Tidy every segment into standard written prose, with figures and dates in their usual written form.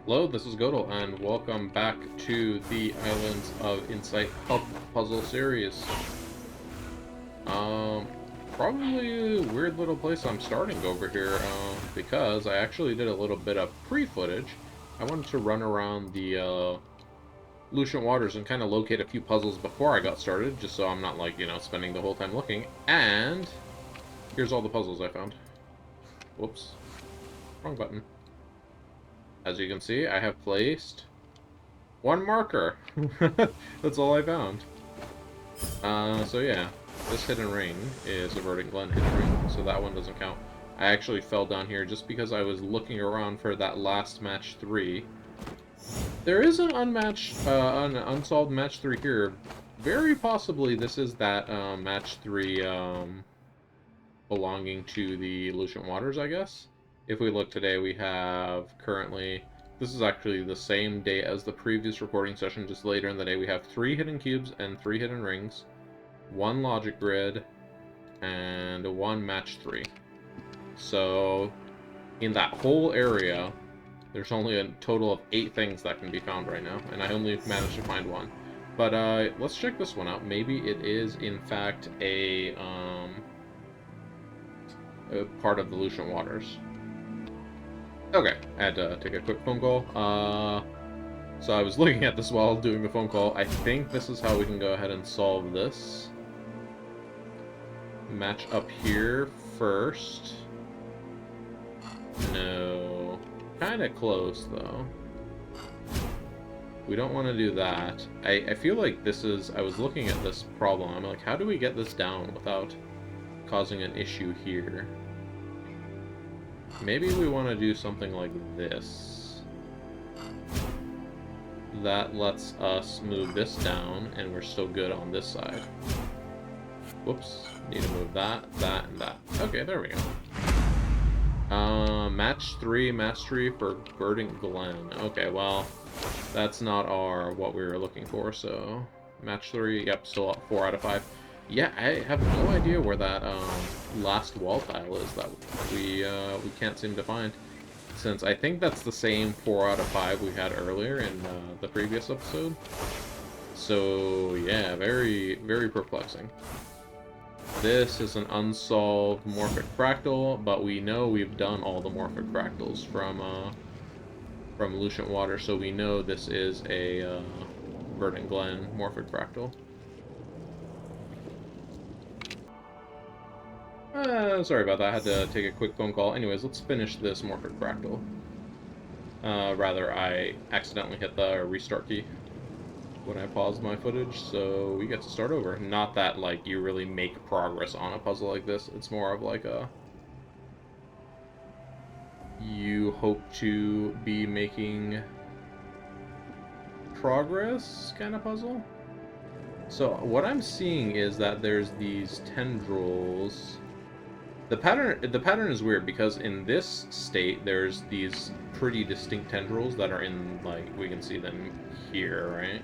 Hello, this is Godel, and welcome back to the Islands of Insight Hub puzzle series. Probably a weird little place I'm starting over here, because I actually did a little bit of pre-footage. I wanted to run around the, Lucian Waters and kind of locate a few puzzles before I got started, just so I'm not, like, spending the whole time looking. And here's all the puzzles I found. Whoops. Wrong button. As you can see, I have placed one marker. That's all I found. So yeah, this hidden ring is a Verdant Glen hidden ring, so that one doesn't count. I actually fell down here just because I was looking around for that last match 3. There is an an unsolved match 3 here. Very possibly this is that match 3 belonging to the Lucian Waters, I guess. If we look today, we have currently... This is actually the same day as the previous recording session, just later in the day. We have 3 hidden cubes and 3 hidden rings, 1 logic grid, and 1 match 3. So, in that whole area, there's only a total of 8 things that can be found right now, and I only managed to find 1. But let's check this one out. Maybe it is, in fact, a part of the Lucian Waters. Okay, I had to take a quick phone call. So I was looking at this while doing the phone call. I think this is how we can go ahead and solve this. Match up here first. No. Kind of close, though. We don't want to do that. I feel like this is... I was looking at this problem. I'm like, how do we get this down without causing an issue here? Maybe we want to do something like this. That lets us move this down, and we're still good on this side. Whoops. Need to move that, that, and that. Okay, there we go. Match 3 mastery for Verdant Glen. Okay, well, that's not what we were looking for, so... Match 3, yep, still up 4 out of 5. Yeah, I have no idea where that last wall tile is that we can't seem to find. Since I think that's the same 4 out of 5 we had earlier in the previous episode. So yeah, very, very perplexing. This is an unsolved morphic fractal, but we know we've done all the morphic fractals from Lucian Water, so we know this is a Verdant Glen morphic fractal. Sorry about that, I had to take a quick phone call. Anyways, let's finish this morphic fractal. Rather, I accidentally hit the restart key when I paused my footage, so we get to start over. Not that, like, you really make progress on a puzzle like this. It's more of like a... You hope to be making progress kind of puzzle. So what I'm seeing is that there's these tendrils. The pattern is weird because in this state there's these pretty distinct tendrils that are in, like, we can see them here, right?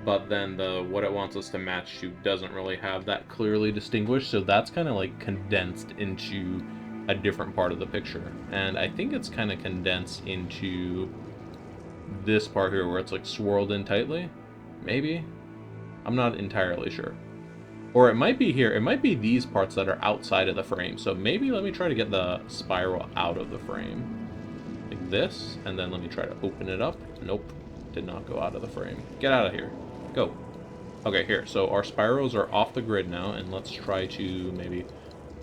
But then what it wants us to match to doesn't really have that clearly distinguished, so that's kind of like condensed into a different part of the picture. And I think it's kind of condensed into this part here where it's like swirled in tightly. Maybe? I'm not entirely sure. Or it might be here. It might be these parts that are outside of the frame. So maybe let me try to get the spiral out of the frame. Like this. And then let me try to open it up. Nope. Did not go out of the frame. Get out of here. Go. Okay, here. So our spirals are off the grid now. And let's try to maybe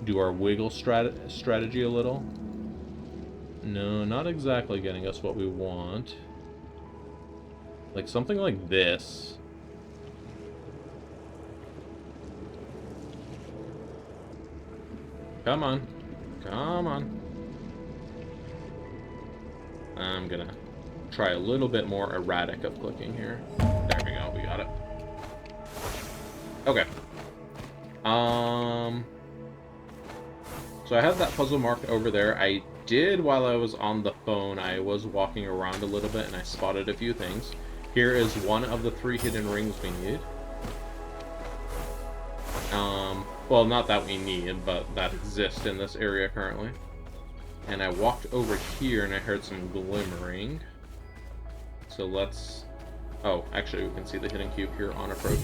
do our wiggle strategy a little. No, not exactly getting us what we want. Like something like this. Come on. Come on. I'm gonna try a little bit more erratic of clicking here. There we go, we got it. Okay. So I have that puzzle marked over there. I did, while I was on the phone, I was walking around a little bit and I spotted a few things. Here is one of the 3 hidden rings we need. Well, not that we need, but that exist in this area currently. And I walked over here and I heard some glimmering. So let's... Oh, actually, we can see the hidden cube here on approach.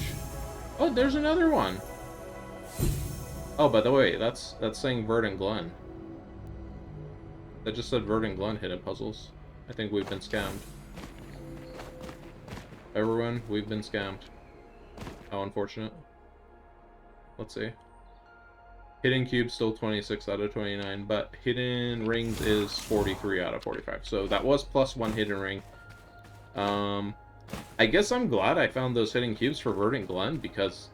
Oh, there's another one! Oh, by the way, that's saying Verdant Glen. That just said Verdant Glen hidden puzzles. I think we've been scammed. Everyone, we've been scammed. How unfortunate. Let's see. Hidden cube still 26 out of 29, but hidden rings is 43 out of 45. So that was plus 1 hidden ring. I guess I'm glad I found those hidden cubes for Verdant Glen, because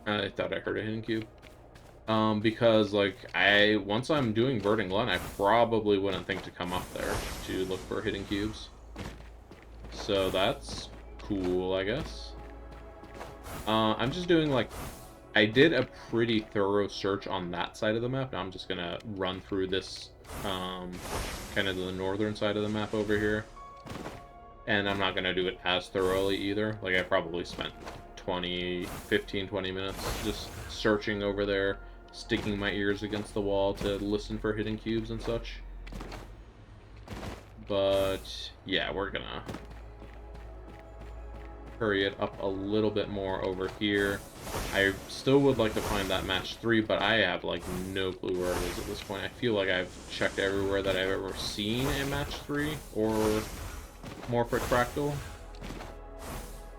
I thought I heard a hidden cube. Because, like, once I'm doing Verdant Glen, I probably wouldn't think to come up there to look for hidden cubes. So that's cool, I guess. I'm just doing, like, I did a pretty thorough search on that side of the map. Now I'm just gonna run through this, kind of the northern side of the map over here. And I'm not gonna do it as thoroughly either. Like, I probably spent 15, 20 minutes just searching over there, sticking my ears against the wall to listen for hidden cubes and such. But yeah, we're gonna hurry it up a little bit more over here. I still would like to find that match 3, but I have like no clue where it is at this point. I feel like I've checked everywhere that I've ever seen a match 3 or Morphic Fractal.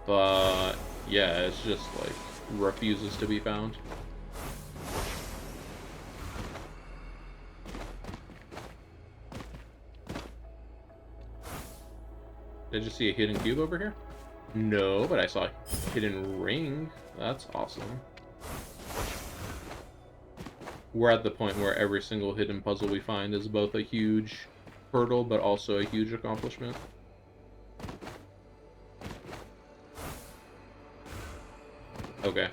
But yeah, it's just like refuses to be found. Did you see a hidden cube over here? No, but I saw a hidden ring. That's awesome. We're at the point where every single hidden puzzle we find is both a huge hurdle, but also a huge accomplishment. Okay.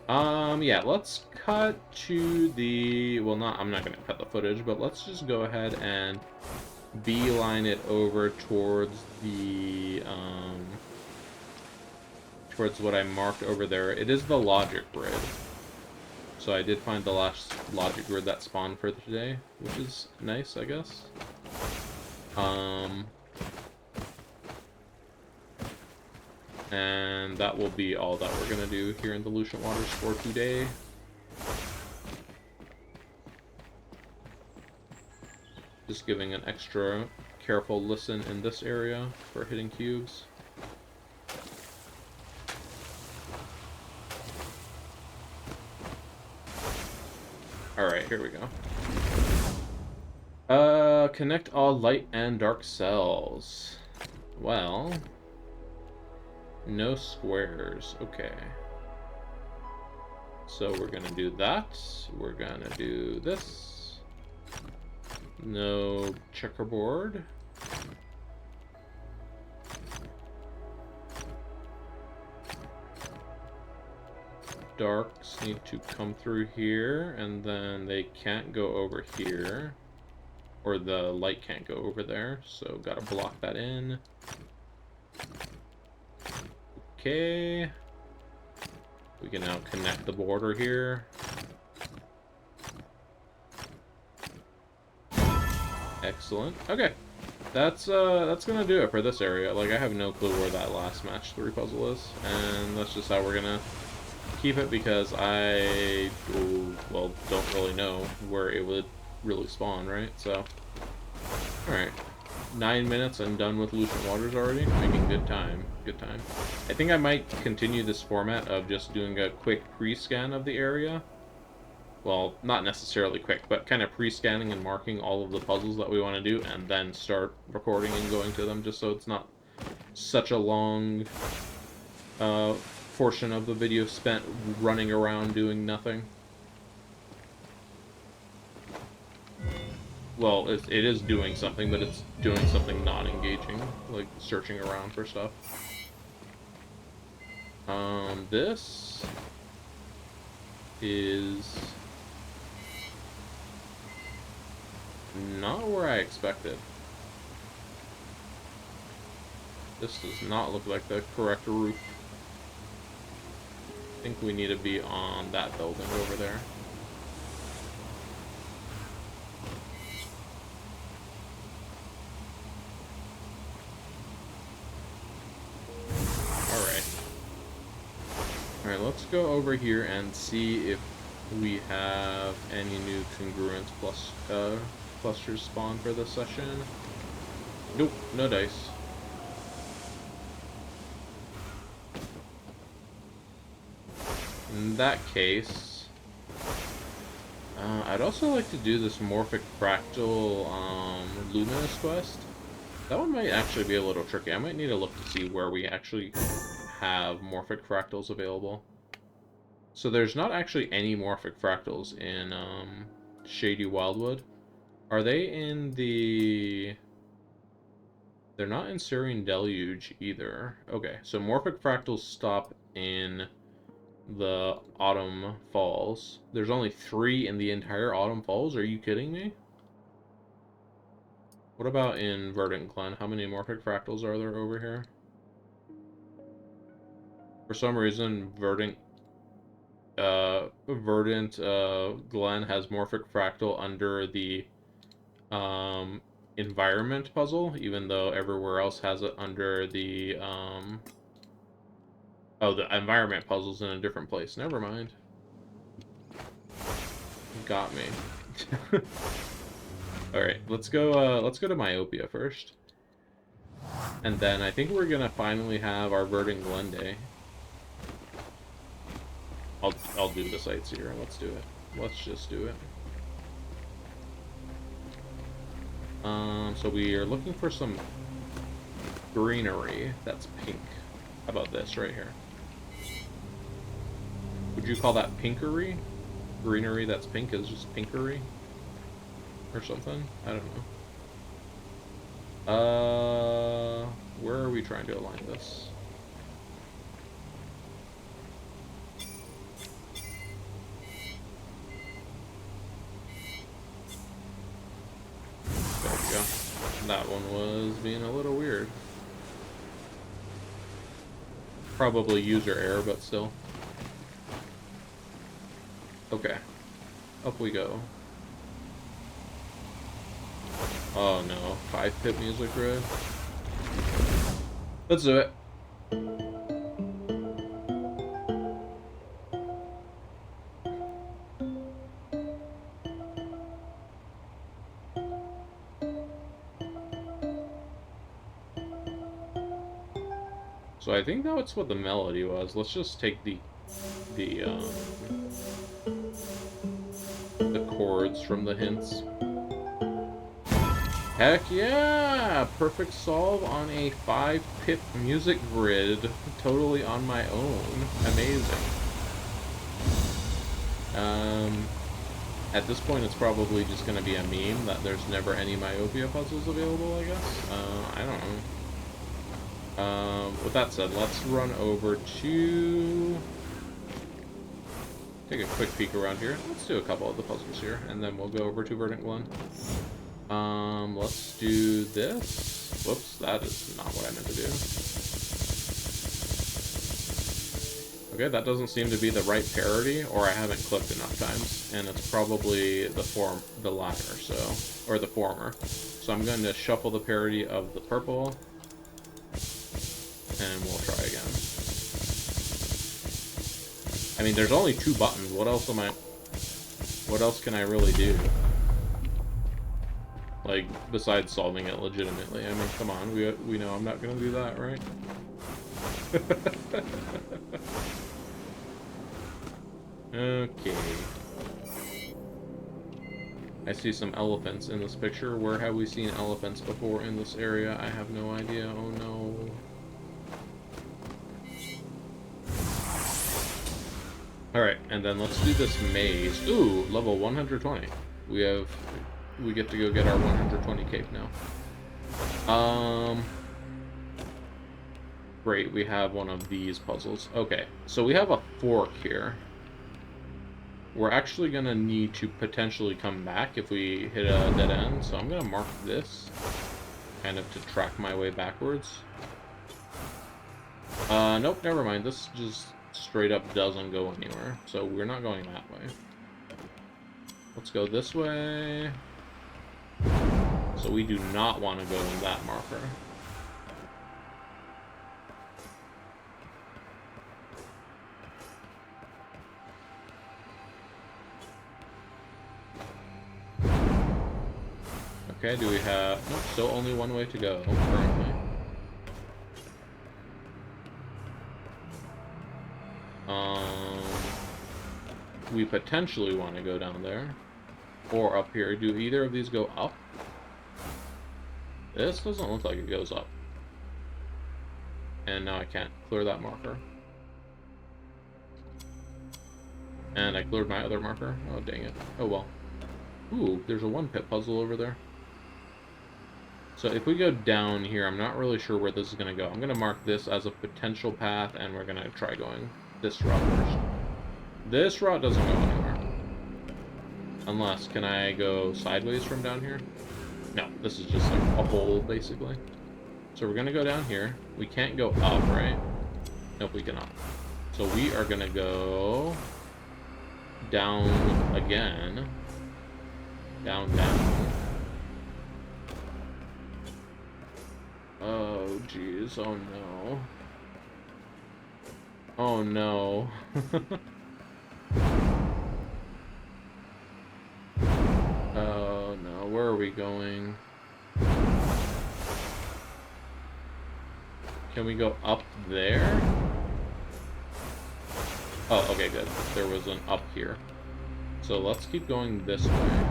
Yeah, let's cut to the... Well, I'm not going to cut the footage, but let's just go ahead and beeline it over towards the, towards what I marked over there. It is the logic grid. So I did find the last logic grid that spawned for today, which is nice, I guess. And that will be all that we're gonna do here in the Lucian Waters for today. Just giving an extra careful listen in this area for hidden cubes. Alright, here we go. Connect all light and dark cells. Well, no squares. Okay. So we're gonna do that. We're gonna do this. No checkerboard. Darks need to come through here, and then they can't go over here. Or the light can't go over there, so gotta block that in. Okay. We can now connect the border here. Excellent. Okay. That's gonna do it for this area. Like, I have no clue where that last match 3 puzzle is, and that's just how we're gonna keep it, because I, well, don't really know where it would really spawn, right? So, alright. 9 minutes and done with Lucian Waters already. Making good time. Good time. I think I might continue this format of just doing a quick pre-scan of the area. Well, not necessarily quick, but kind of pre-scanning and marking all of the puzzles that we want to do, and then start recording and going to them, just so it's not such a long portion of the video spent running around doing nothing. Well, it is doing something, but it's doing something not engaging, like searching around for stuff. This is not where I expected. This does not look like the correct roof. I think we need to be on that building over there. let's go over here and see if we have any new congruence plus clusters spawn for this session. Nope, no dice. In that case, I'd also like to do this morphic fractal luminous quest. That one might actually be a little tricky. I might need to look to see where we actually have morphic fractals available. So there's not actually any morphic fractals in Shady Wildwood. Are they in the... They're not in Syrian Deluge either. Okay, so morphic fractals stop in the Autumn Falls. There's only 3 in the entire Autumn Falls? Are you kidding me? What about in Verdant Glen? How many morphic fractals are there over here? For some reason, Verdant Glen has morphic fractal under the environment puzzle, even though everywhere else has it under the oh, the environment puzzle's in a different place. Never mind. Got me. Alright, let's go to Myopia first. And then I think we're gonna finally have our Verdant Glen day. I'll do the sightseer. Let's do it. Let's just do it. So we are looking for some greenery that's pink. How about this right here? Would you call that pinkery? Greenery that's pink is just pinkery? Or something? I don't know. Where are we trying to align this? There we go. That one was being a little weird. Probably user error, but still. Okay. Up we go. Oh no, 5-pip music grid. Let's do it. So I think that's what the melody was. Let's just take the chords from the hints. Heck yeah! Perfect solve on a 5-pip music grid. Totally on my own. Amazing. At this point, it's probably just going to be a meme that there's never any Myopia puzzles available, I guess. I don't know. With that said, let's run over to... Take a quick peek around here. Let's do a couple of the puzzles here, and then we'll go over to Verdant Glen. Let's do this. Whoops, that is not what I meant to do. Okay, that doesn't seem to be the right parity, or I haven't clicked enough times, and it's probably the latter, so, or the former. So I'm going to shuffle the parity of the purple, and we'll try again. I mean, there's only 2 buttons. What else can I really do? Like, besides solving it legitimately. I mean, come on, we know I'm not gonna do that, right? Okay. I see some elephants in this picture. Where have we seen elephants before in this area? I have no idea. Oh no. Alright, and then let's do this maze. Ooh, level 120. We get to go get our 120 cape now. Great, we have one of these puzzles. Okay, so we have a fork here. We're actually gonna need to potentially come back if we hit a dead end, so I'm gonna mark this, kind of to track my way backwards. Nope, never mind. This just straight up doesn't go anywhere, so we're not going that way. Let's go this way. So we do not want to go in that marker. Okay, do we have... Nope, still only one way to go, currently. We potentially want to go down there. Or up here. Do either of these go up? This doesn't look like it goes up. And now I can't clear that marker. And I cleared my other marker. Oh, dang it. Oh, well. Ooh, there's a one-pit puzzle over there. So if we go down here, I'm not really sure where this is going to go. I'm going to mark this as a potential path, and we're going to try going this route first. This route doesn't go anywhere. Unless, can I go sideways from down here? No, this is just like a hole, basically. So we're going to go down here. We can't go up, right? Nope, we cannot. So we are going to go down again. Down, down. Oh, jeez. Oh, no. Oh, no. Oh, no. Where are we going? Can we go up there? Oh, okay, good. There was an up here. So let's keep going this way.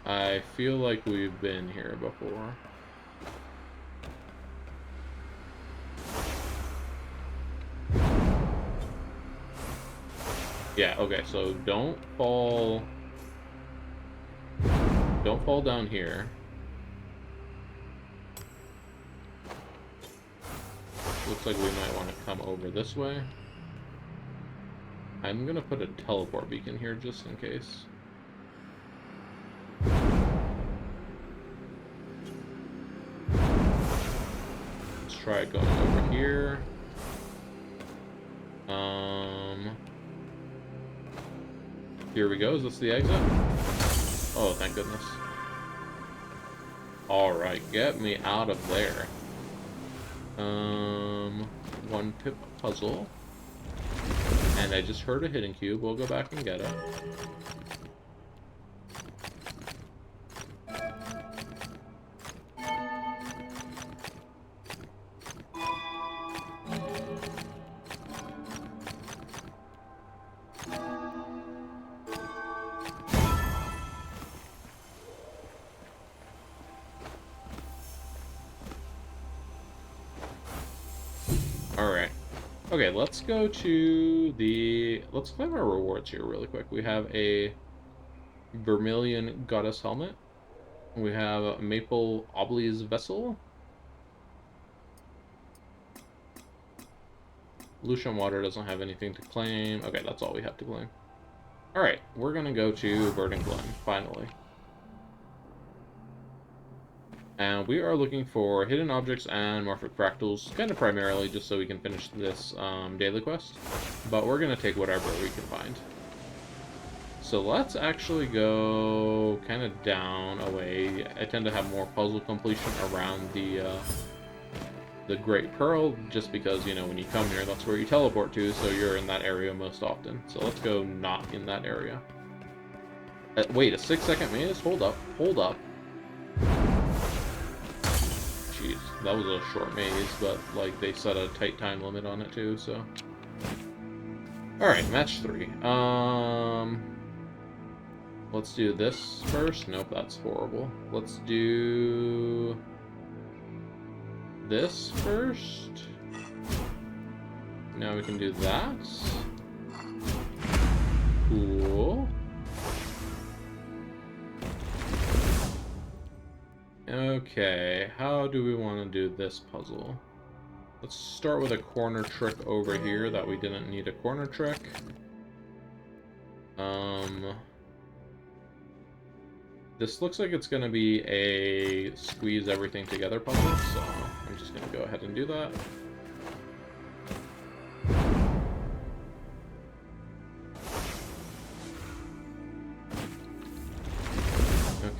I feel like we've been here before. Yeah, okay, so don't fall down here. Looks like we might want to come over this way. I'm gonna put a teleport beacon here just in case. Let's try going over here. Here we go. Is this the exit? Oh, thank goodness. Alright, get me out of there. One pip puzzle. And I just heard a hidden cube. We'll go back and get it. Alright. Okay, let's go to the... Let's claim our rewards here really quick. We have a Vermilion Goddess Helmet. We have a Maple Obli's Vessel. Lucian Water doesn't have anything to claim. Okay, that's all we have to claim. Alright, we're gonna go to Verdant Glen, finally. And we are looking for hidden objects and morphic fractals, kind of primarily just so we can finish this daily quest. But we're going to take whatever we can find. So let's actually go kind of down away. I tend to have more puzzle completion around the Great Pearl, just because, you know, when you come here, that's where you teleport to, so you're in that area most often. So let's go not in that area. Wait, a 6-second maze? Hold up, hold up. Jeez, that was a short maze, but, like, they set a tight time limit on it, too, so... Alright, match 3. Let's do this first. Nope, that's horrible. Let's do... this first. Now we can do that. Cool. Okay, how do we want to do this puzzle? Let's start with a corner trick over here that we didn't need a corner trick. This looks like it's going to be a squeeze everything together puzzle, so I'm just going to go ahead and do that.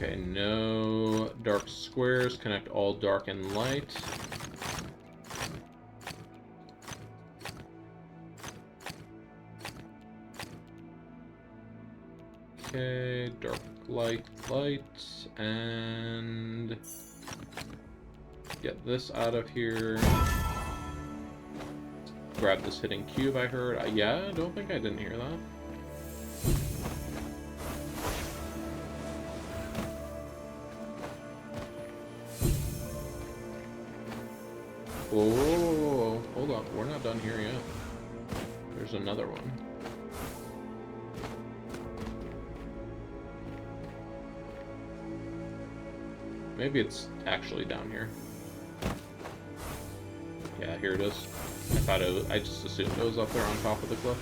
Okay, no dark squares. Connect all dark and light. Okay, dark light, light, and get this out of here. Grab this hidden cube I heard. Yeah, I don't think I didn't hear that. Whoa, whoa, whoa, whoa, hold up. We're not done here yet. There's another one. Maybe it's actually down here. Yeah, here it is. I thought it was, I just assumed it was up there on top of the cliff.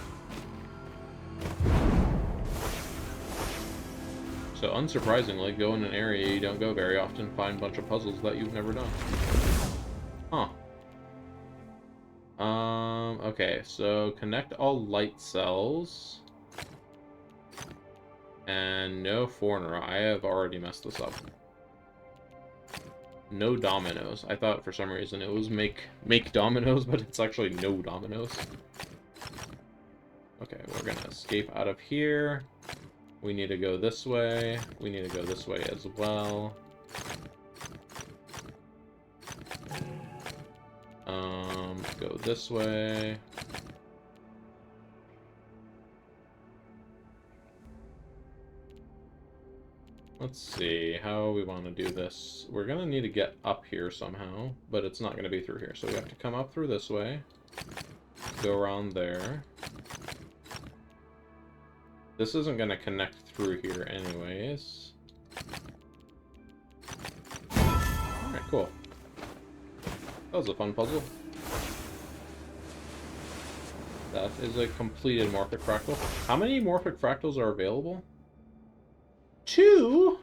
So unsurprisingly, go in an area you don't go very often, find a bunch of puzzles that you've never done. Huh. Okay, so connect all light cells. And no foreigner. I have already messed this up. No dominoes. I thought for some reason it was make dominoes, but it's actually no dominoes. Okay, we're gonna escape out of here. We need to go this way. We need to go this way as well. Go this way. Let's see how we want to do this. We're gonna need to get up here somehow, but it's not gonna be through here. So we have to come up through this way, go around there. This isn't gonna connect through here anyways. Alright, cool. That was a fun puzzle. That is a completed morphic fractal. How many morphic fractals are available? 2?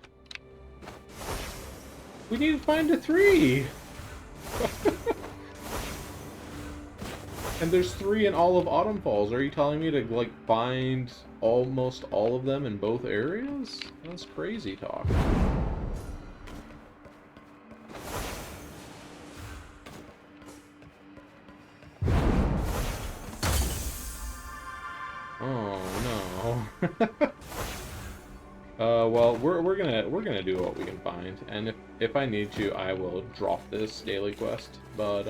We need to find a 3! And there's 3 in all of Autumn Falls. Are you telling me to, like, find almost all of them in both areas? That's crazy talk. Oh, no. Well, we're gonna do what we can find, and if I need to, I will drop this daily quest. But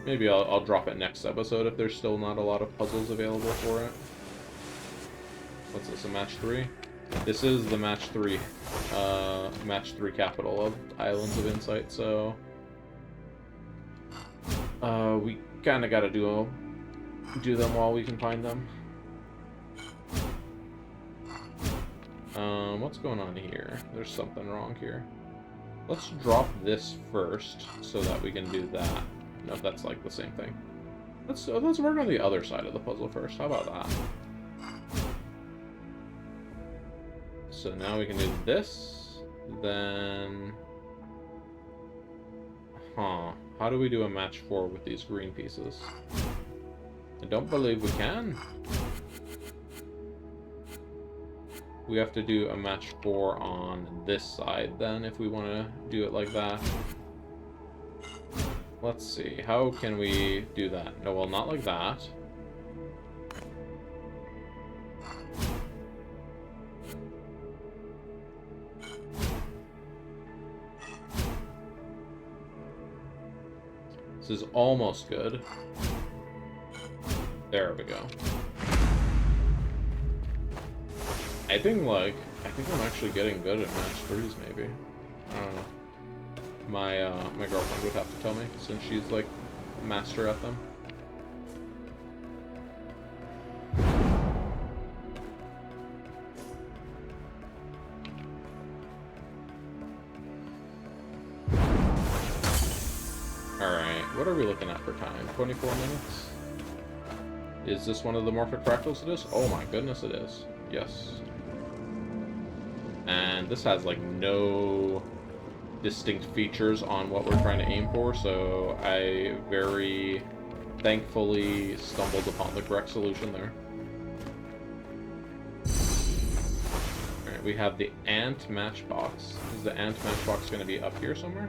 maybe I'll drop it next episode if there's still not a lot of puzzles available for it. What's this? A match 3? This is the match 3 capital of Islands of Insight. So we kind of gotta do them while we can find them. What's going on here? There's something wrong here. Let's drop this first so that we can do that. No, that's like the same thing. Let's work on the other side of the puzzle first. How about that? So now we can do this. Then, how do we do a match 4 with these green pieces? I don't believe we can. We have to do a match 4 on this side then if we want to do it like that. Let's see, how can we do that? No, well, not like that. This is almost good. There we go. I think I'm actually getting good at match 3s, maybe. I don't know. My girlfriend would have to tell me, since she's, like, master at them. Alright, what are we looking at for time? 24 minutes? Is this one of the morphic fractals it is? Oh my goodness, it is. Yes. And this has, like, no distinct features on what we're trying to aim for, so I very thankfully stumbled upon the correct solution there. Alright, we have the ant matchbox. Is the ant matchbox going to be up here somewhere?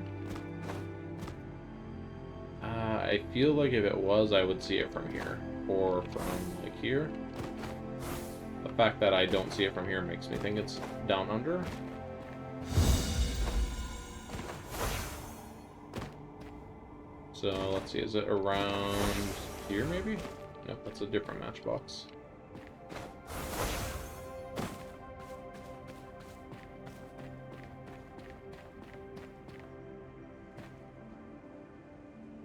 I feel like if it was, I would see it from here. Or from, like, here. The fact that I don't see it from here makes me think it's down under. So, let's see, is it around here, maybe? Nope, that's a different matchbox.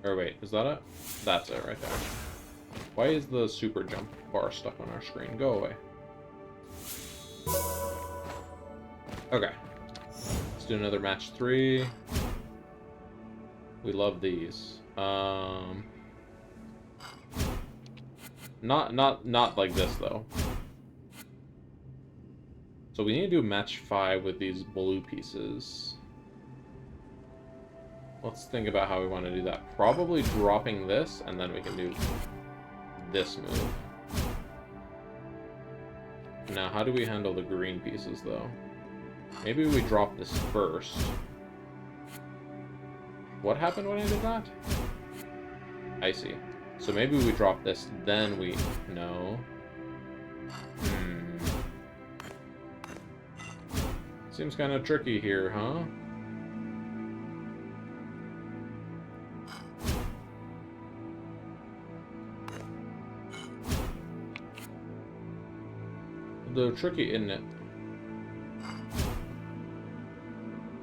Or wait, is that it? That's it right there. Why is the super jump bar stuck on our screen? Go away. Okay. Let's do another match 3. We love these. Not like this though. So we need to do match 5 with these blue pieces. Let's think about how we want to do that. Probably dropping this, and then we can do this move. Now, how do we handle the green pieces, though? Maybe we drop this first. What happened when I did that? I see. So maybe we drop this, then we... No. Seems kind of tricky here, huh? Though tricky, isn't it?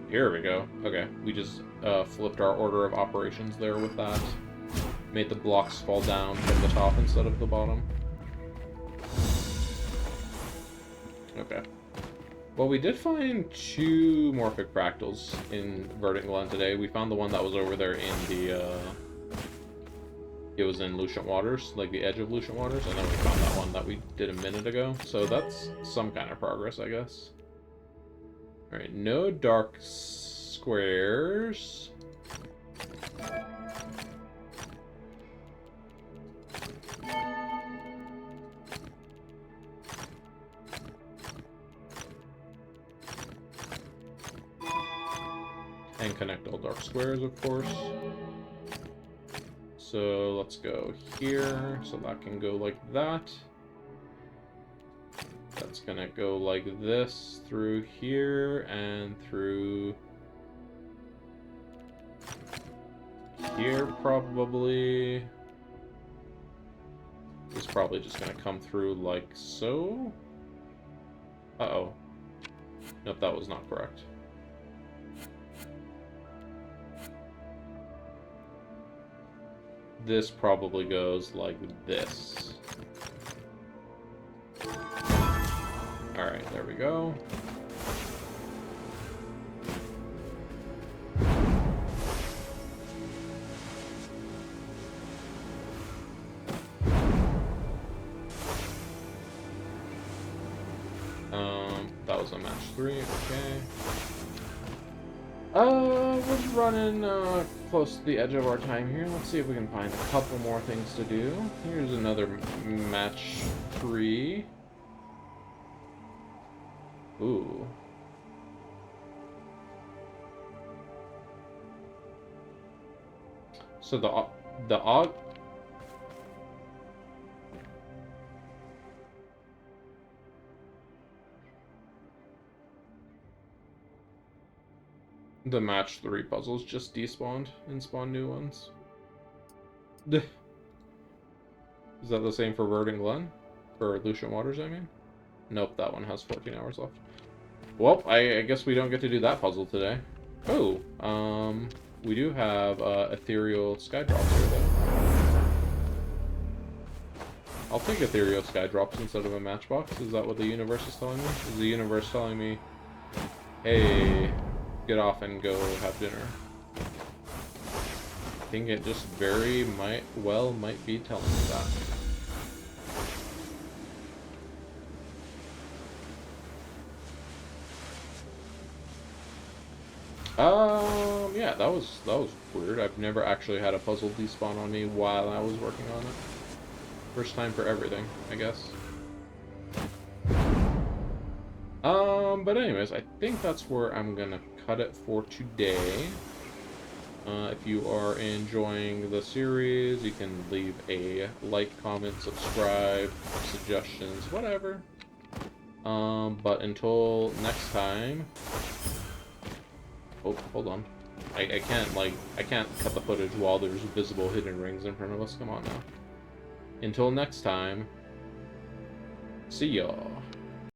Here we go. Okay, we just flipped our order of operations there with that. Made the blocks fall down from the top instead of the bottom. Okay. Well, we did find 2 morphic fractals in Verdant Glen today. We found the one that was over there in the, it was in Lucent Waters, like the edge of Lucent Waters, and then we found that one that we did a minute ago. So that's some kind of progress, I guess. Alright, no dark squares. And connect all dark squares, of course. So let's go here, so that can go like that. That's gonna go like this, through here, and through here, probably. It's probably just gonna come through like so. Uh-oh. Nope, that was not correct. This probably goes like this. Alright, there we go. That was a match 3, okay. We're running close to the edge of our time here. Let's see if we can find a couple more things to do. Here's another match 3. Ooh. So the match 3 puzzles just despawned and spawned new ones. Is that the same for Verdant Glen? For Lucent Waters, I mean? Nope, that one has 14 hours left. Well, I guess we don't get to do that puzzle today. Oh, we do have ethereal skydrops here, though. I'll take ethereal skydrops instead of a matchbox. Is that what the universe is telling me? Is the universe telling me, hey, get off and go have dinner? I think it just very might be telling me that. Yeah, that was weird. I've never actually had a puzzle despawn on me while I was working on it. First time for everything, I guess. But anyways, I think that's where I'm gonna cut it for today. If you are enjoying the series, you can leave a like, comment, subscribe, suggestions, whatever. But until next time... Oh, hold on. I can't, like, I can't cut the footage while there's visible hidden rings in front of us. Come on now. Until next time, see y'all.